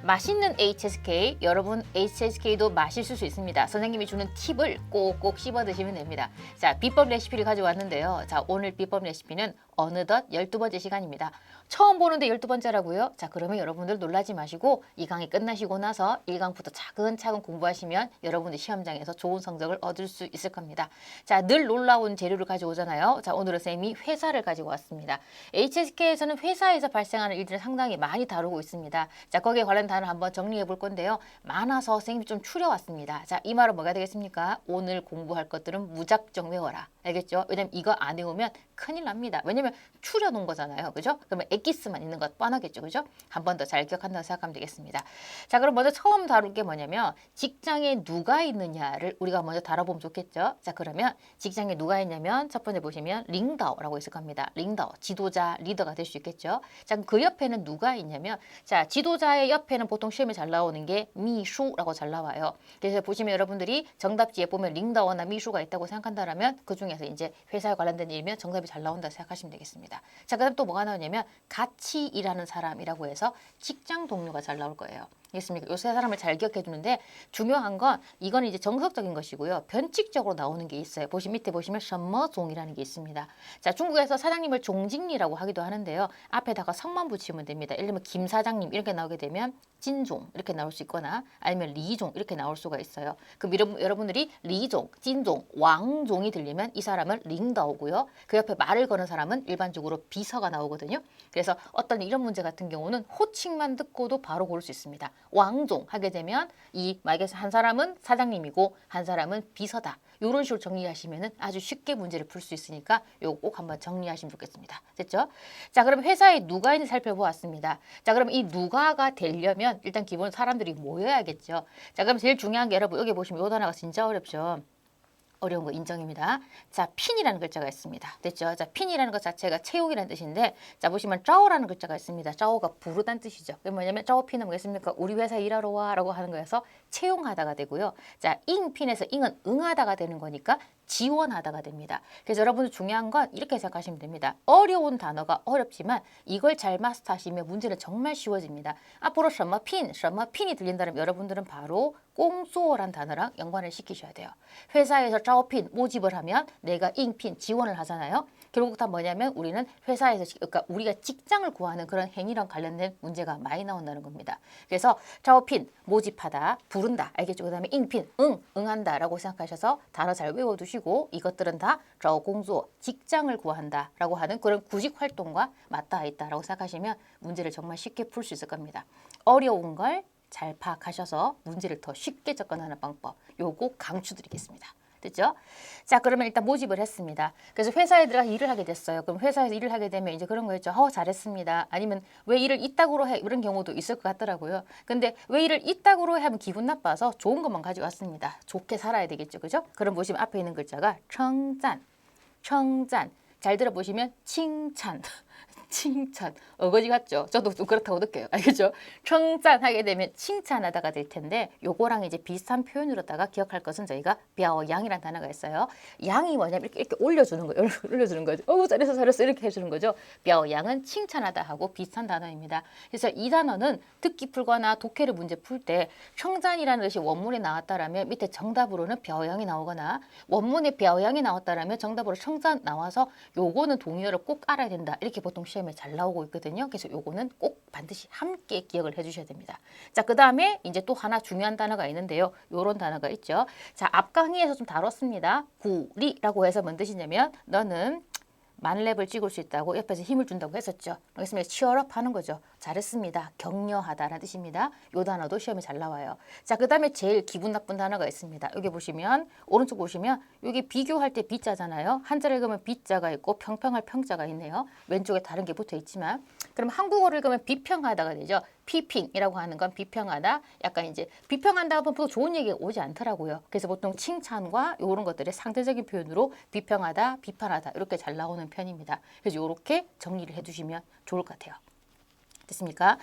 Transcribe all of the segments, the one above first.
맛있는 HSK, 여러분 HSK도 맛있을 수 있습니다. 선생님이 주는 팁을 꼭꼭 씹어 드시면 됩니다. 자, 비법 레시피를 가져왔는데요. 자, 오늘 비법 레시피는 어느덧 12번째 시간입니다. 처음 보는데 12번째라고요? 자, 그러면 여러분들 놀라지 마시고 이 강의 끝나시고 나서 1강부터 차근차근 공부하시면 여러분들 시험장에서 좋은 성적을 얻을 수 있을 겁니다. 자, 늘 놀라운 재료를 가져오잖아요. 자, 오늘은 쌤이 회사를 가지고 왔습니다. HSK에서는 회사에서 발생하는 일들을 상당히 많이 다루고 있습니다. 자, 거기에 관련 단어 한번 정리해 볼 건데요. 많아서 선생님이 좀 추려왔습니다. 자, 이 말은 뭐가 되겠습니까? 오늘 공부할 것들은 무작정 외워라. 알겠죠? 왜냐면 이거 안 외우면 큰일 납니다. 왜냐면 추려놓은 거잖아요. 그죠? 그러면 엑기스만 있는 것 뻔하겠죠. 그죠? 한 번 더 잘 기억한다고 생각하면 되겠습니다. 자, 그럼 먼저 처음 다룰 게 뭐냐면 직장에 누가 있느냐를 우리가 먼저 다뤄보면 좋겠죠. 자, 그러면 직장에 누가 있냐면 첫 번째 보시면 링다오라고 있을 겁니다. 링다오, 지도자, 리더가 될 수 있겠죠. 자, 그 옆에는 누가 있냐면 자, 지도자의 옆에는 보통 시험에 잘 나오는 게 미슈라고 잘 나와요. 그래서 보시면 여러분들이 정답지에 보면 링다오나 미슈가 있다고 생각한다면 그 중에서 이제 회사에 관련된 일이면 정답이 잘 나온다 생각하시면 되겠습니다. 자, 그다음 또 뭐가 나오냐면 같이 일하는 사람이라고 해서 직장 동료가 잘 나올 거예요. 알겠습니까? 요 세 사람을 잘 기억해 주는데 중요한 건 이거는 이제 정석적인 것이고요. 변칙적으로 나오는 게 있어요. 밑에 보시면 什么종이라는 게 있습니다. 자, 중국에서 사장님을 종직리라고 하기도 하는데요. 앞에다가 성만 붙이면 됩니다. 예를 들면 김 사장님 이렇게 나오게 되면 진종 이렇게 나올 수 있거나 아니면 리종 이렇게 나올 수가 있어요. 그럼 여러분들이 리종, 진종, 왕종이 들리면 이 사람은 링다오고요. 그 옆에 말을 거는 사람은 일반적으로 비서가 나오거든요. 그래서 어떤 이런 문제 같은 경우는 호칭만 듣고도 바로 고를 수 있습니다. 왕종 하게 되면 만약에 한 사람은 사장님이고 한 사람은 비서다. 이런 식으로 정리하시면 아주 쉽게 문제를 풀 수 있으니까 요거 꼭 한번 정리하시면 좋겠습니다. 됐죠? 자, 그럼 회사에 누가 있는지 살펴보았습니다. 자, 그럼 이 누가가 되려면 일단 기본 사람들이 모여야겠죠. 자, 그럼 제일 중요한 게 여러분 여기 보시면 요 단어가 진짜 어렵죠. 어려운 거 인정입니다. 자, 핀이라는 글자가 있습니다. 됐죠? 자, 핀이라는 것 자체가 채용이라는 뜻인데, 자, 보시면 짜오라는 글자가 있습니다. 짜오가 부르다는 뜻이죠. 그게 뭐냐면 짜오 핀은 뭐겠습니까? 우리 회사 일하러 와라고 하는 거여서 채용하다가 되고요. 자, 잉 핀에서 잉은 응하다가 되는 거니까 지원하다가 됩니다. 그래서 여러분들 중요한 건 이렇게 생각하시면 됩니다. 어려운 단어가 어렵지만 이걸 잘 마스터하시면 문제는 정말 쉬워집니다. 앞으로 什么핀이 들린다면 여러분들은 바로 꽁소란 단어랑 연관을 시키셔야 돼요. 회사에서 짜오핀 모집을 하면 내가 잉핀 지원을 하잖아요. 결국 다 뭐냐면 우리는 회사에서 그러니까 우리가 직장을 구하는 그런 행위랑 관련된 문제가 많이 나온다는 겁니다. 그래서 짜오핀 모집하다, 부른다, 알겠죠? 그다음에 잉핀 응한다라고 생각하셔서 단어 잘 외워두시고 이것들은 다 짜오공조 직장을 구한다라고 하는 그런 구직 활동과 맞닿아 있다라고 생각하시면 문제를 정말 쉽게 풀 수 있을 겁니다. 어려운 걸 잘 파악하셔서 문제를 더 쉽게 접근하는 방법 요거 강추드리겠습니다. 됐죠? 자, 그러면 일단 모집을 했습니다. 그래서 회사에 들어가 일을 하게 됐어요. 그럼 회사에서 일을 하게 되면 이제 그런 거였죠. 잘했습니다. 아니면 왜 일을 이따구로 해? 이런 경우도 있을 것 같더라고요. 근데 왜 일을 이따구로 해? 하면 기분 나빠서 좋은 것만 가져왔습니다. 좋게 살아야 되겠죠. 그죠? 그럼 보시면 앞에 있는 글자가 청짠. 잘 들어보시면 칭찬. 칭찬. 어거지 같죠? 저도 좀 그렇다고 느껴요. 알겠죠? 칭찬하게 되면 칭찬하다가 될 텐데 요거랑 이제 비슷한 표현으로다가 기억할 것은 저희가 뼈양이라는 단어가 있어요. 양이 뭐냐면 이렇게 올려주는 거예요. 올려주는 거죠. 잘했어 이렇게 해주는 거죠. 뼈양은 칭찬하다 하고 비슷한 단어입니다. 그래서 이 단어는 듣기 풀거나 독해를 문제 풀 때 청잔이라는 것이 원문에 나왔다라면 밑에 정답으로는 뼈양이 나오거나 원문에 뼈양이 나왔다라면 정답으로 청잔 나와서 요거는 동의어를 꼭 알아야 된다. 이렇게 보통 시험에 잘 나오고 있거든요. 그래서 요거는 꼭 반드시 함께 기억을 해주셔야 됩니다. 자, 그 다음에 이제 또 하나 중요한 단어가 있는데요. 요런 단어가 있죠. 자, 앞 강의에서 좀 다뤘습니다. 구리라고 해서 뭔 뜻이냐면 너는 만렙을 찍을 수 있다고 옆에서 힘을 준다고 했었죠. 그래서 치얼업 하는 거죠. 잘했습니다. 격려하다라는 뜻입니다. 요 단어도 시험에 잘 나와요. 자, 그 다음에 제일 기분 나쁜 단어가 있습니다. 여기 보시면 오른쪽 보시면 여기 비교할 때 비자잖아요. 한자를 읽으면 비자가 있고 평평할 평자가 있네요. 왼쪽에 다른 게 붙어 있지만 그럼 한국어를 읽으면 비평하다가 되죠. 피핑이라고 하는 건 비평하다. 약간 이제 비평한다 하면 보통 좋은 얘기가 오지 않더라고요. 그래서 보통 칭찬과 이런 것들의 상대적인 표현으로 비평하다, 비판하다 이렇게 잘 나오는 편입니다. 그래서 이렇게 정리를 해주시면 좋을 것 같아요. 됐습니까?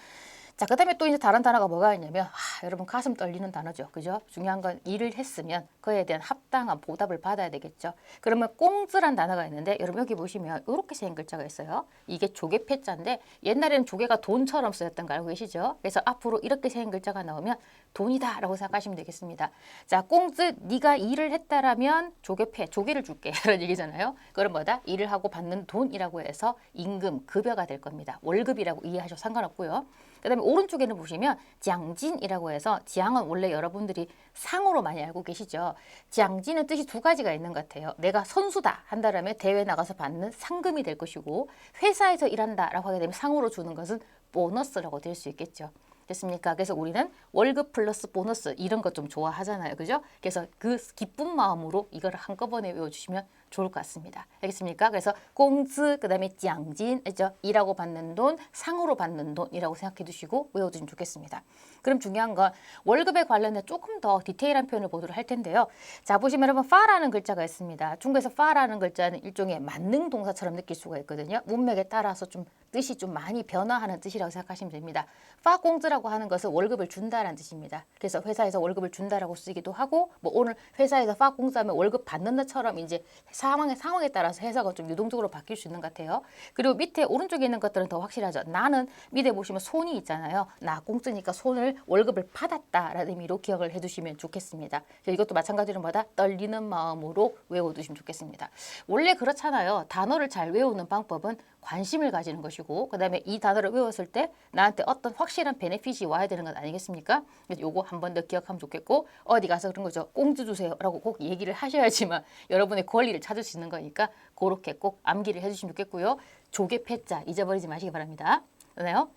자, 그다음에 또 이제 다른 단어가 뭐가 있냐면 여러분 가슴 떨리는 단어죠. 그죠? 중요한 건 일을 했으면 그에 대한 합당한 보답을 받아야 되겠죠. 그러면 꽁즈란 단어가 있는데 여러분 여기 보시면 이렇게 생긴 글자가 있어요. 이게 조개 패자인데 옛날에는 조개가 돈처럼 쓰였던 거 알고 계시죠? 그래서 앞으로 이렇게 생긴 글자가 나오면 돈이다라고 생각하시면 되겠습니다. 자, 꽁즈 네가 일을 했다라면 조개패, 조개를 줄게 이런 얘기잖아요. 그럼 뭐다? 일을 하고 받는 돈이라고 해서 임금, 급여가 될 겁니다. 월급이라고 이해하셔도 상관없고요. 그 다음에 오른쪽에는 보시면 장진이라고 해서 지양은 원래 여러분들이 상으로 많이 알고 계시죠. 장진은 뜻이 두 가지가 있는 것 같아요. 내가 선수다 한다라면 대회 나가서 받는 상금이 될 것이고 회사에서 일한다라고 하게 되면 상으로 주는 것은 보너스라고 될 수 있겠죠. 됐습니까? 그래서 우리는 월급 플러스 보너스 이런 거 좀 좋아하잖아요. 그죠? 그래서 그 기쁜 마음으로 이걸 한꺼번에 외워주시면 좋을 것 같습니다. 알겠습니까? 그래서 꽁즈, 그 다음에 장진, 일하고 받는 돈, 상으로 받는 돈이라고 생각해 두시고 외워두시면 좋겠습니다. 그럼 중요한 건 월급에 관련해 조금 더 디테일한 표현을 보도록 할 텐데요. 자, 보시면 여러분 파라는 글자가 있습니다. 중국에서 파라는 글자는 일종의 만능 동사처럼 느낄 수가 있거든요. 문맥에 따라서 좀 뜻이 좀 많이 변화하는 뜻이라고 생각하시면 됩니다. 파꽁즈라고 하는 것은 월급을 준다라는 뜻입니다. 그래서 회사에서 월급을 준다라고 쓰기도 하고 뭐 오늘 회사에서 파꽁즈하면 월급 받는 것처럼 이제 상황에 따라서 해석은 좀 유동적으로 바뀔 수 있는 것 같아요. 그리고 밑에 오른쪽에 있는 것들은 더 확실하죠. 나는 밑에 보시면 손이 있잖아요. 나 공짜니까 손을 월급을 받았다라는 의미로 기억을 해두시면 좋겠습니다. 이것도 마찬가지로 뭐다? 떨리는 마음으로 외워두시면 좋겠습니다. 원래 그렇잖아요. 단어를 잘 외우는 방법은 관심을 가지는 것이고 그 다음에 이 단어를 외웠을 때 나한테 어떤 확실한 베네핏이 와야 되는 것 아니겠습니까? 그래서 요거 한 번 더 기억하면 좋겠고 어디 가서 그런 거죠. 꽁주 주세요 라고 꼭 얘기를 하셔야지만 여러분의 권리를 찾을 수 있는 거니까 그렇게 꼭 암기를 해주시면 좋겠고요. 조개 패자 잊어버리지 마시기 바랍니다. 그러나요?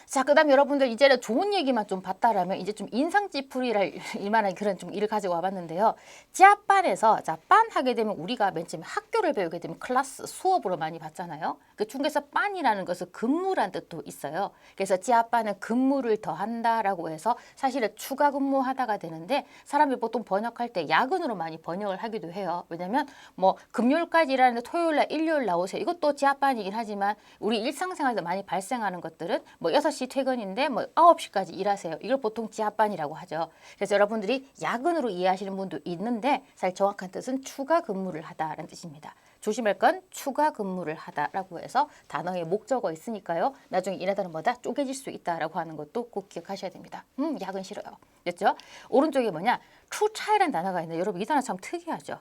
자, 그 다음 여러분들 이제는 좋은 얘기만 좀 봤다라면 이제 좀 인상 찌푸리랄 일만한 그런 좀 일을 가지고 와봤는데요. 지하반에서 자, 반 하게 되면 우리가 맨 처음에 학교를 배우게 되면 클래스 수업으로 많이 봤잖아요. 그 중에서 반이라는 것은 근무란 뜻도 있어요. 그래서 지하반은 근무를 더한다라고 해서 사실은 추가 근무하다가 되는데 사람들이 보통 번역할 때 야근으로 많이 번역을 하기도 해요. 왜냐면 뭐 금요일까지 일하는데 토요일날 일요일 나오세요. 이것도 지하반이긴 하지만 우리 일상생활에서 많이 발생하는 것들은 뭐 6시 퇴근인데 뭐 9시까지 일하세요. 이걸 보통 지하반이라고 하죠. 그래서 여러분들이 야근으로 이해하시는 분도 있는데 사실 정확한 뜻은 추가 근무를 하다라는 뜻입니다. 조심할 건 추가 근무를 하다라고 해서 단어의 목적어 있으니까요. 나중에 일하다는 뭐다 쪼개질 수 있다라고 하는 것도 꼭 기억하셔야 됩니다. 야근 싫어요. 됐죠? 오른쪽에 뭐냐? 추차이라는 단어가 있는데 여러분 이 단어 참 특이하죠.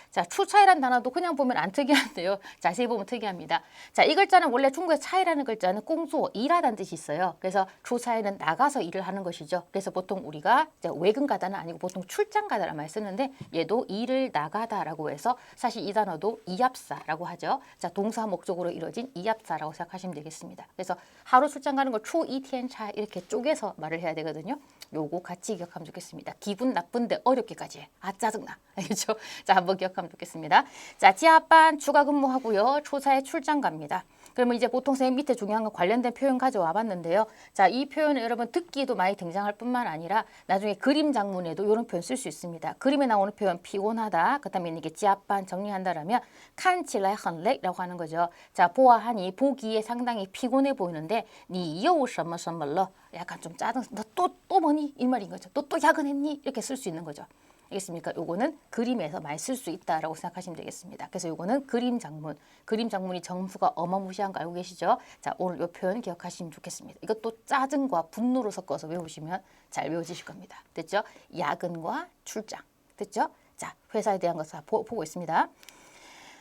자, 추차이라는 단어도 그냥 보면 안 특이한데요. 자세히 보면 특이합니다. 자, 이 글자는 원래 중국의 차이라는 글자는 꽁소, 일하다는 뜻이 있어요. 그래서 추차이는 나가서 일을 하는 것이죠. 그래서 보통 우리가 외근 가다는 아니고 보통 출장 가다란 말 쓰는데 얘도 일을 나가다라고 해서 사실 이 단어도 이합사라고 하죠. 자, 동사 목적으로 이루어진 이합사라고 생각하시면 되겠습니다. 그래서 하루 출장 가는 걸 추이티엔차 이렇게 쪼개서 말을 해야 되거든요. 요거 같이 기억하면 좋겠습니다. 기분 나쁜데 어렵게까지 해. 아, 짜증나. 알겠죠? 자, 한번 기억하면 좋겠습니다. 자, 지하반 추가 근무하고요. 초사에 출장 갑니다. 그러면 이제 보통 선생님 밑에 중요한 거 관련된 표현 가져와 봤는데요. 자, 이 표현은 여러분 듣기도 많이 등장할 뿐만 아니라 나중에 그림 장문에도 이런 표현 쓸 수 있습니다. 그림에 나오는 표현 피곤하다. 그다음에 이게 지하반 정리한다라면 칸치라이 헌렉이라고 하는 거죠. 자, 보아하니 보기에 상당히 피곤해 보이는데 니 여우什么什么了 약간 좀 짜증 너 또 뭐니? 이 말인 거죠. 또 야근했니? 이렇게 쓸 수 있는 거죠. 알겠습니까? 요거는 그림에서 많이 쓸 수 있다라고 생각하시면 되겠습니다. 그래서 요거는 그림 장문. 그림 장문이 점수가 어마무시한 거 알고 계시죠? 자, 오늘 요 표현 기억하시면 좋겠습니다. 이것도 짜증과 분노로 섞어서 외우시면 잘 외워지실 겁니다. 됐죠? 야근과 출장. 됐죠? 자, 회사에 대한 것을 보고 있습니다.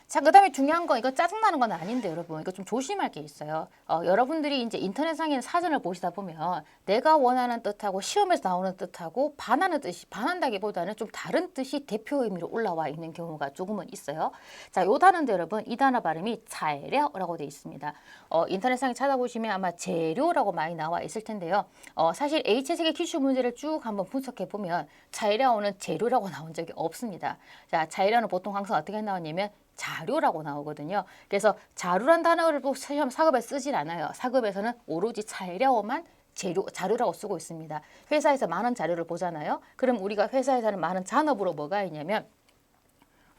자, 그 다음에 중요한 건 이거 짜증나는 건 아닌데 여러분 이거 좀 조심할 게 있어요. 여러분들이 이제 인터넷상에 사전을 보시다 보면 내가 원하는 뜻하고 시험에서 나오는 뜻하고 반하는 뜻이 반한다기보다는 좀 다른 뜻이 대표 의미로 올라와 있는 경우가 조금은 있어요. 자, 요 단어인데 여러분 이 단어 발음이材料라고 되어 있습니다. 인터넷상에 찾아보시면 아마 재료라고 많이 나와 있을 텐데요. 사실 H세계 기출 문제를 쭉 한번 분석해 보면材料는 재료라고 나온 적이 없습니다. 자,材料는 보통 항상 어떻게 나오냐면 자료라고 나오거든요. 그래서 자료란 단어를 또 시험 사급에 쓰질 않아요. 사급에서는 오로지材料만 자료라고 쓰고 있습니다. 회사에서 많은 자료를 보잖아요. 그럼 우리가 회사에서는 많은 잔업으로 뭐가 있냐면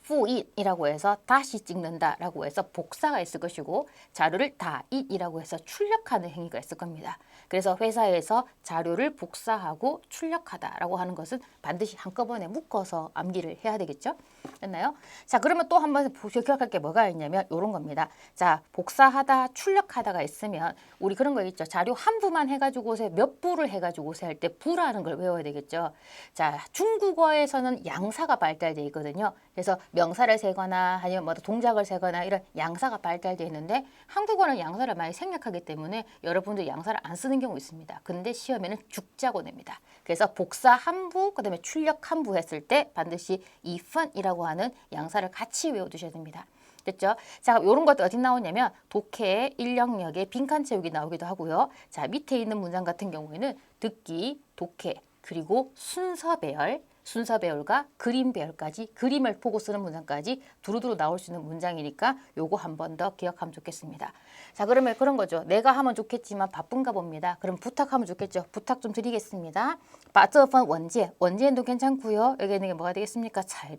fuin이라고 해서 다시 찍는다라고 해서 복사가 있을 것이고 자료를 다인이라고 해서 출력하는 행위가 있을 겁니다. 그래서 회사에서 자료를 복사하고 출력하다라고 하는 것은 반드시 한꺼번에 묶어서 암기를 해야 되겠죠? 됐나요? 자, 그러면 또 한번 기억할 게 뭐가 있냐면 이런 겁니다. 자, 복사하다, 출력하다가 있으면 우리 그런 거 있죠. 자료 한 부만 해가지고서 몇 부를 해가지고서 할 때 부라는 걸 외워야 되겠죠. 자, 중국어에서는 양사가 발달되어 있거든요. 그래서 명사를 세거나 아니면 뭐 동작을 세거나 이런 양사가 발달되어 있는데 한국어는 양사를 많이 생략하기 때문에 여러분들 양사를 안 쓰는 경우 있습니다. 근데 시험에는 죽자고 냅니다. 그래서 복사 한 부, 그다음에 출력 한 부 했을 때 반드시 이 펀이라고 하는 양사를 같이 외워두셔야 됩니다. 됐죠? 자, 이런 것도 어디 나오냐면 독해, 인력력에 빈칸 채우기 나오기도 하고요. 자, 밑에 있는 문장 같은 경우에는 듣기, 독해, 그리고 순서 배열, 순서 배열과 그림 배열까지 그림을 보고 쓰는 문장까지 두루두루 나올 수 있는 문장이니까 요거 한 번 더 기억하면 좋겠습니다. 자, 그러면 그런 거죠. 내가 하면 좋겠지만 바쁜가 봅니다. 그럼 부탁하면 좋겠죠. 부탁 좀 드리겠습니다. 把这份文件, 원제도 괜찮고요. 여기 있는 게 뭐가 되겠습니까?材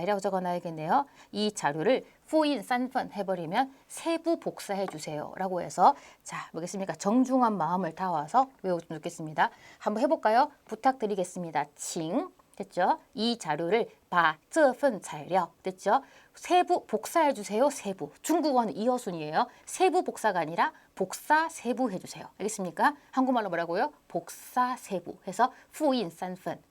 料적어놔야겠네요. 이 자료를 复印3份 해버리면 세부 복사해 주세요 라고 해서 자, 뭐겠습니까? 정중한 마음을 다와서 외워주면 좋겠습니다. 한번 해볼까요? 부탁드리겠습니다. 请 됐죠? 이 자료를 把这份材料 됐죠? 세부 복사해 주세요. 세부. 중국어는 이어순이에요. 세부 복사가 아니라 복사 세부 해주세요. 알겠습니까? 한국말로 뭐라고요? 복사 세부 해서 复印3份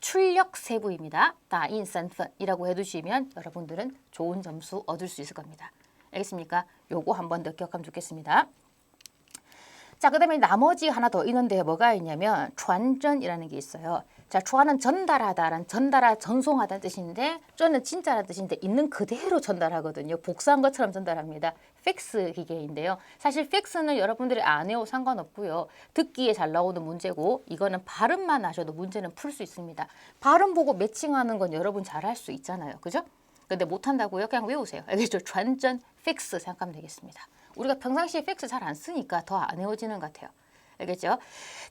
출력 세부입니다. 다인 산펀이라고 해두시면 여러분들은 좋은 점수 얻을 수 있을 겁니다. 알겠습니까? 요거 한 번 더 기억하면 좋겠습니다. 자, 그 다음에 나머지 하나 더 있는데 뭐가 있냐면传真이라는 게 있어요. 자,传은 전달하다라는 전송하다는 뜻인데 전은 진짜라는 뜻인데 있는 그대로 전달하거든요. 복사한 것처럼 전달합니다. 팩스 기계인데요. 사실 팩스는 여러분들이 안 해도 상관없고요. 듣기에 잘 나오는 문제고 이거는 발음만 하셔도 문제는 풀 수 있습니다. 발음 보고 매칭하는 건 여러분 잘할 수 있잖아요. 그죠? 근데 못한다고요? 그냥 외우세요. 알겠죠? 传真 팩스 생각하면 되겠습니다. 우리가 평상시에 팩스 잘 안 쓰니까 더 안 외워지는 것 같아요. 알겠죠?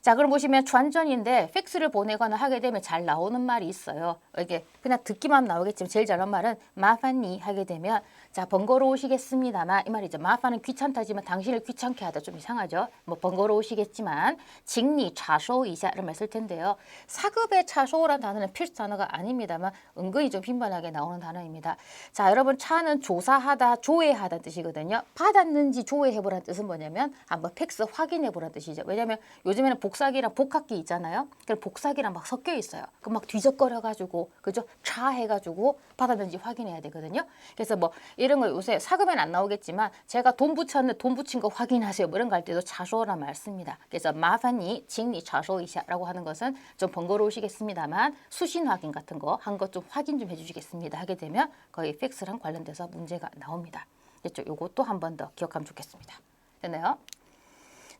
자, 그럼 보시면传真인데 팩스를 보내거나 하게 되면 잘 나오는 말이 있어요. 이게 그냥 듣기만 나오겠지만 제일 잘하는 말은 마판니 하게 되면 자, 번거로우시겠습니다만 이 말이죠. 마판은 귀찮다지만 당신을 귀찮게 하다 좀 이상하죠. 뭐 번거로우시겠지만 징리 차쇼이샤 이런 말 쓸 텐데요. 사급의 차쇼라는 단어는 필수 단어가 아닙니다만 은근히 좀 빈번하게 나오는 단어입니다. 자, 여러분 차는 조사하다, 조회하다는 뜻이거든요. 받았는지 조회해보라는 뜻은 뭐냐면 한번 팩스 확인해보라는 뜻이죠. 왜냐면 요즘에는 복사기랑 복합기 있잖아요. 그럼 복사기랑 막 섞여 있어요. 그럼 막 뒤적거려가지고 그죠? 차 해가지고 받았는지 확인해야 되거든요. 그래서 뭐 이런 거 요새 사급엔 안 나오겠지만 제가 돈 붙였는데 돈 붙인 거 확인하세요. 뭐 이런 거 할 때도 차쇼란 말 씁니다. 그래서 마판이 징리 차쇼이샤라고 하는 것은 좀 번거로우시겠습니다만 수신 확인 같은 거 한 것 좀 확인 좀 해주시겠습니다. 하게 되면 거의 팩스랑 관련돼서 문제가 나옵니다. 됐죠? 요것도 한 번 더 기억하면 좋겠습니다. 됐나요?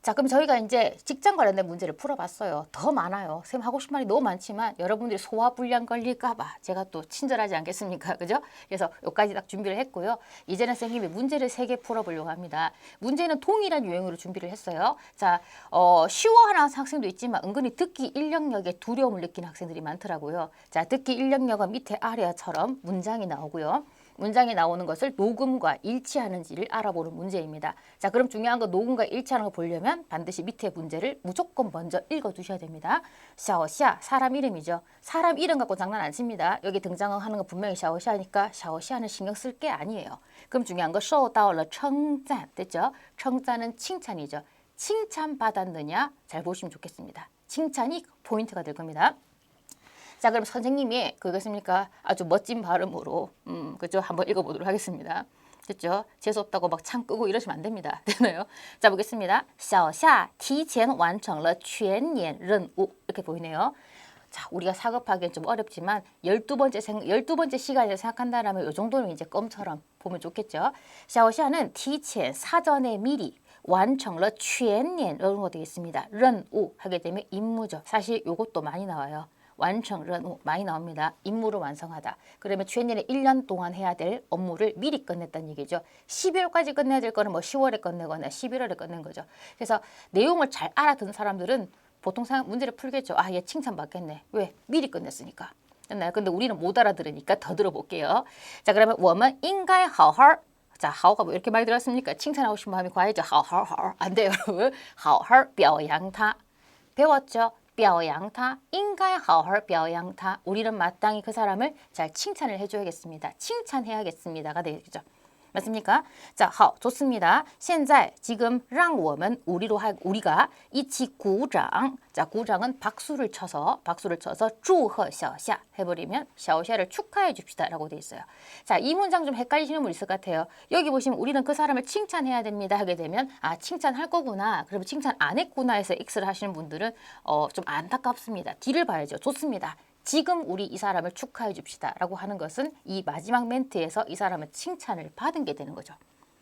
자, 그럼 저희가 이제 직장 관련된 문제를 풀어봤어요. 더 많아요. 쌤 하고 싶은 말이 너무 많지만 여러분들이 소화불량 걸릴까봐 제가 또 친절하지 않겠습니까? 그죠? 그래서 여기까지 딱 준비를 했고요. 이제는 쌤님이 문제를 3개 풀어보려고 합니다. 문제는 동일한 유형으로 준비를 했어요. 자, 쉬워하는 학생도 있지만 은근히 듣기 인력력에 두려움을 느끼는 학생들이 많더라고요. 자, 듣기 인력력은 밑에 아래처럼 문장이 나오고요. 문장에 나오는 것을 녹음과 일치하는지를 알아보는 문제입니다. 자, 그럼 중요한 거 녹음과 일치하는 거 보려면 반드시 밑에 문제를 무조건 먼저 읽어두셔야 됩니다. 샤오샤, 사람 이름이죠. 사람 이름 갖고 장난 안 칩니다. 여기 등장하는 거 분명히 샤오샤니까 샤오샤는 신경 쓸 게 아니에요. 그럼 중요한 거受到了称赞, 됐죠?称赞은 칭찬이죠. 칭찬받았느냐? 잘 보시면 좋겠습니다. 칭찬이 포인트가 될 겁니다. 자, 그럼 선생님이 그것입니까? 아주 멋진 발음으로 그죠? 한번 읽어보도록 하겠습니다. 됐죠? 재수없다고 막 창 끄고 이러시면 안 됩니다. 되나요? 자, 보겠습니다. 小夏提前完成了全年任务 이렇게 보이네요. 자, 우리가 사급하기엔 좀 어렵지만 12번째 시간을 생각한다면 이 정도는 이제 껌처럼 보면 좋겠죠. 小夏는 提前 사전에 미리 完成了全年 이런 거 되겠습니다. 任务 하게 되면 임무죠. 사실 이것도 많이 나와요. 완성,任务 많이 나옵니다. 임무를 완성하다. 그러면全年에 1년 동안 해야 될 업무를 미리 끝냈다는 얘기죠. 12월까지 끝내야 될 거는 뭐 10월에 끝내거나 11월에 끝낸 거죠. 그래서 내용을 잘 알아듣는 사람들은 보통 문제를 풀겠죠. 아, 얘 칭찬받겠네. 왜? 미리 끝냈으니까. 됐나요? 근데 우리는 못 알아들으니까 더 들어볼게요. 자, 그러면 我们应该好好 자, 하오가 뭐 이렇게 많이 들었습니까? 칭찬하고 싶은 마음이 과해져. 하오하오 안 돼요, 여러분. 하오하오 表扬他 배웠죠? 表扬他应该好好表扬他 우리는 마땅히 그 사람을 잘 칭찬을 해줘야겠습니다. 칭찬해야겠습니다가 되겠죠. 맞습니까? 자, 好, 좋습니다. 现在 지금 让我们 우리가 一起鼓掌. 자, 鼓掌은 박수를 쳐서 祝贺小夏 해버리면 小夏를 축하해 줍시다라고 돼 있어요. 자, 이 문장 좀 헷갈리시는 분 있을 것 같아요. 여기 보시면 우리는 그 사람을 칭찬해야 됩니다 하게 되면 아, 칭찬할 거구나. 그러면 칭찬 안 했구나 해서 X를 하시는 분들은 좀 안타깝습니다. 뒤를 봐야죠. 좋습니다. 지금 우리 이 사람을 축하해 줍시다 라고 하는 것은 이 마지막 멘트에서 이 사람은 칭찬을 받은 게 되는 거죠.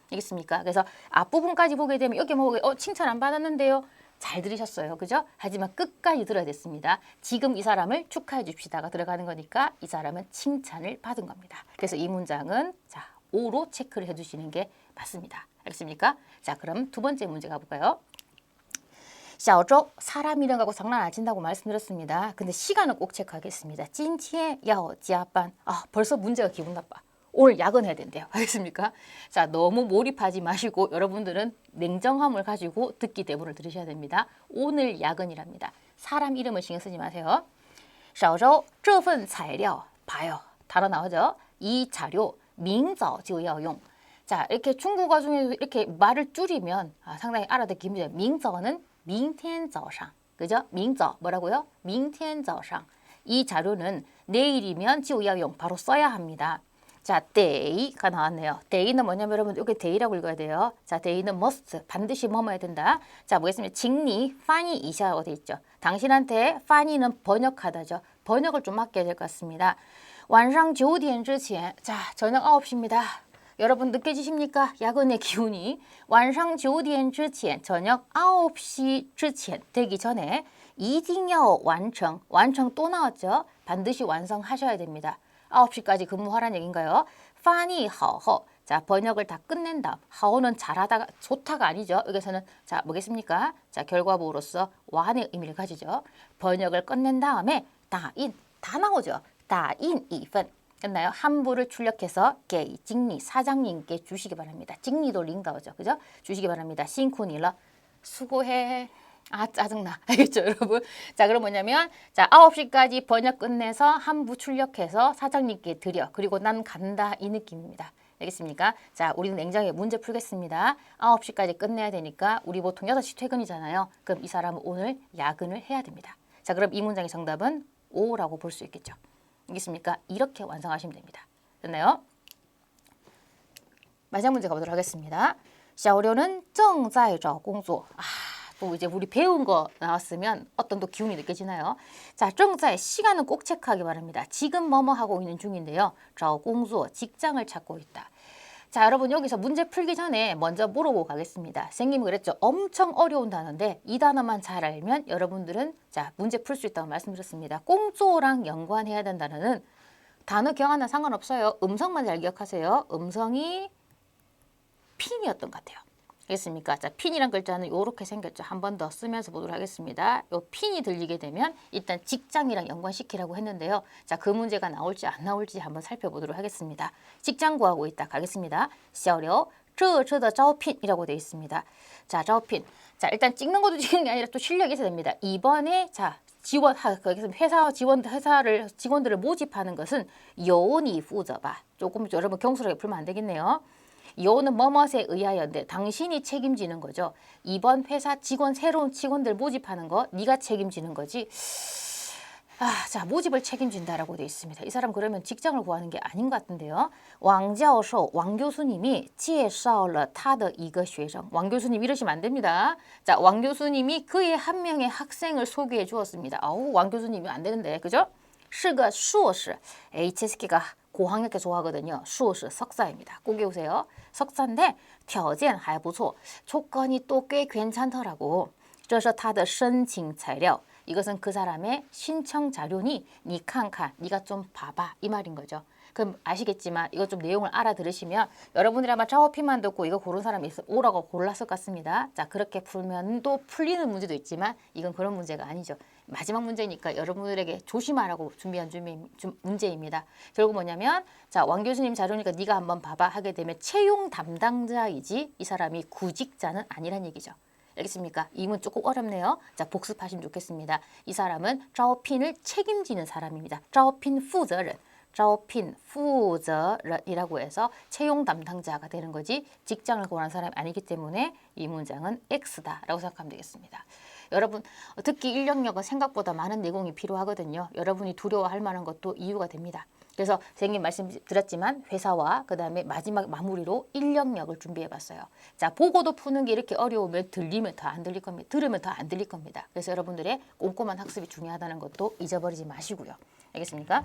알겠습니까? 그래서 앞부분까지 보게 되면 여기 뭐 칭찬 안 받았는데요. 잘 들으셨어요. 그죠? 하지만 끝까지 들어야 됐습니다. 지금 이 사람을 축하해 줍시다가 들어가는 거니까 이 사람은 칭찬을 받은 겁니다. 그래서 이 문장은 자, O로 체크를 해주시는 게 맞습니다. 알겠습니까? 자, 그럼 두 번째 문제 가볼까요? 小周 사람 이름 갖고 장난 안 친다고 말씀드렸습니다. 근데 시간은 꼭 체크하겠습니다. 今天要加班 아, 벌써 문제가 기분 나빠. 오늘 야근해야 된대요. 알겠습니까? 자, 너무 몰입하지 마시고 여러분들은 냉정함을 가지고 듣기 대본을 들으셔야 됩니다. 오늘 야근이랍니다. 사람 이름을 신경 쓰지 마세요. 小周这份材料 봐요. 단어 나오죠? 이 자료 明早就要用 자, 이렇게 중국어 중에서 이렇게 말을 줄이면 상당히 알아듣기 힘들어요. 明早는 明天早上 그죠? 明早 뭐라고요? 明天早上 이 자료는 내일이면 就要用 바로 써야 합니다. 자, day가 나왔네요. day는 뭐냐면 여러분 여기 day라고 읽어야 돼요. 자, day는 must 반드시 뭐뭐해야 된다. 자, 뭐겠습니까? 직리, 파니 이샤라고 돼 있죠. 당신한테 파니는 번역하다죠. 번역을 좀 맡겨야 될 것 같습니다. 晚上9点之前 자, 저녁 9시입니다. 여러분 느껴지십니까? 야근의 기운이 晚上9点之前 저녁 9시 之前 되기 전에 一定要完成 완성 또 나왔죠? 반드시 완성하셔야 됩니다. 9시까지 근무하라는 얘기인가요? 发你好后 자, 번역을 다 끝낸 다음 하오는 잘하다가 좋다가 아니죠. 여기서는 자, 뭐겠습니까? 자, 결과부로서 완의 의미를 가지죠. 번역을 끝낸 다음에 다인 다 나오죠. 다인 이phần 끝나요? 한부를 출력해서 게 직리 사장님께 주시기 바랍니다. 직리도 링다오죠. 그죠? 주시기 바랍니다. 싱쿠니러 수고해. 아, 짜증나. 알겠죠, 여러분? 자, 그럼 뭐냐면 자, 9시까지 번역 끝내서 한부 출력해서 사장님께 드려. 그리고 난 간다. 이 느낌입니다. 알겠습니까? 자, 우리는 냉정하게 문제 풀겠습니다. 9시까지 끝내야 되니까 우리 보통 6시 퇴근이잖아요. 그럼 이 사람은 오늘 야근을 해야 됩니다. 자, 그럼 이 문장의 정답은 O라고 볼 수 있겠죠. 알겠습니까? 이렇게 완성하시면 됩니다. 됐나요? 마지막 문제 가보도록 하겠습니다. 小刘는 正在找工作 또 이제 우리 배운 거 나왔으면 어떤 또 기운이 느껴지나요? 자, 正在 시간은 꼭 체크하기 바랍니다. 지금 뭐뭐 하고 있는 중인데요. 找工作 직장을 찾고 있다. 자, 여러분 여기서 문제 풀기 전에 먼저 물어보고 가겠습니다. 선생님이 그랬죠. 엄청 어려운 단어인데 이 단어만 잘 알면 여러분들은 자, 문제 풀 수 있다고 말씀드렸습니다. 꽁조랑 연관해야 된다는 단어는 단어 기억 하나 상관없어요. 음성만 잘 기억하세요. 음성이 핀이었던 것 같아요. 알겠습니까? 자, 핀이란 글자는 이렇게 생겼죠. 한 번 더 쓰면서 보도록 하겠습니다. 요 핀이 들리게 되면 일단 직장이랑 연관시키라고 했는데요. 자, 그 문제가 나올지 안 나올지 한번 살펴보도록 하겠습니다. 직장 구하고 있다. 가겠습니다. 小刘这次的招聘이라고 되어 있습니다. 자, 招聘. 자, 일단 찍는 것도 찍는 게 아니라 또 실력이 있어야 됩니다. 이번에 자, 회사 직원들을 모집하는 것은 요원이 负责吧. 조금 여러분 경솔하게 풀면 안 되겠네요. 요는 뭐뭇에 의하여인데 당신이 책임지는 거죠. 이번 회사 새로운 직원들 모집하는 거 네가 책임지는 거지. 자, 모집을 책임진다라고 되어 있습니다. 이 사람 그러면 직장을 구하는 게 아닌 것 같은데요. 왕 교수님이 介绍了他的一个学生. 왕 교수님 이러시면 안 됩니다. 자, 왕 교수님이 그의 한 명의 학생을 소개해 주었습니다. 왕 교수님이 안 되는데, 그죠? 是个硕士. HSK가 고학력계 좋아하거든요. 硕士 석사입니다. 꼭 외우세요. 석사인데 条件还不错. 조건이 또 꽤 괜찮더라고. 这是他的申请材料. 이것은 그 사람의 신청 자료니 니 칸칸, 네가 좀 봐봐 이 말인 거죠. 그럼 아시겠지만 이거 좀 내용을 알아들으시면 여러분들이 아마 자오핀만 듣고 이거 고른 사람이 있어 오라고 골랐을 것 같습니다. 자, 그렇게 풀면 또 풀리는 문제도 있지만 이건 그런 문제가 아니죠. 마지막 문제니까 여러분들에게 조심하라고 준비한 문제입니다. 결국 뭐냐면 자, 왕 교수님 자료니까 네가 한번 봐봐 하게 되면 채용 담당자이지 이 사람이 구직자는 아니란 얘기죠. 알겠습니까? 이 문 조금 어렵네요. 자, 복습하시면 좋겠습니다. 이 사람은招聘을 책임지는 사람입니다.招聘负责人이라고 해서 채용 담당자가 되는 거지 직장을 구하는 사람이 아니기 때문에 이 문장은 X다라고 생각하면 되겠습니다. 여러분 듣기 인력력은 생각보다 많은 내공이 필요하거든요. 여러분이 두려워할 만한 것도 이유가 됩니다. 그래서 선생님 말씀드렸지만 회사와 그 다음에 마지막 마무리로 인력력을 준비해봤어요. 자, 보고도 푸는 게 이렇게 어려우면 들리면 더 안 들릴 겁니다. 들으면 더 안 들릴 겁니다. 그래서 여러분들의 꼼꼼한 학습이 중요하다는 것도 잊어버리지 마시고요. 알겠습니까?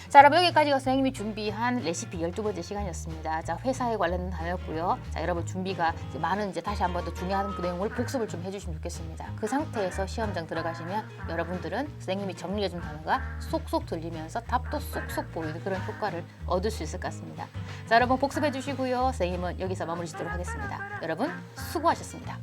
자, 여러분 여기까지가 선생님이 준비한 레시피 12번째 시간이었습니다. 자, 회사에 관련된 단어였고요. 자, 여러분 준비가 많은 이제 다시 한 번 더 중요한 내용을 복습을 좀 해주시면 좋겠습니다. 그 상태에서 시험장 들어가시면 여러분들은 선생님이 정리해준 단어가 쏙쏙 들리면서 답도 쏙쏙 보이는 그런 효과를 얻을 수 있을 것 같습니다. 자, 여러분 복습해 주시고요. 선생님은 여기서 마무리 짓도록 하겠습니다. 여러분 수고하셨습니다.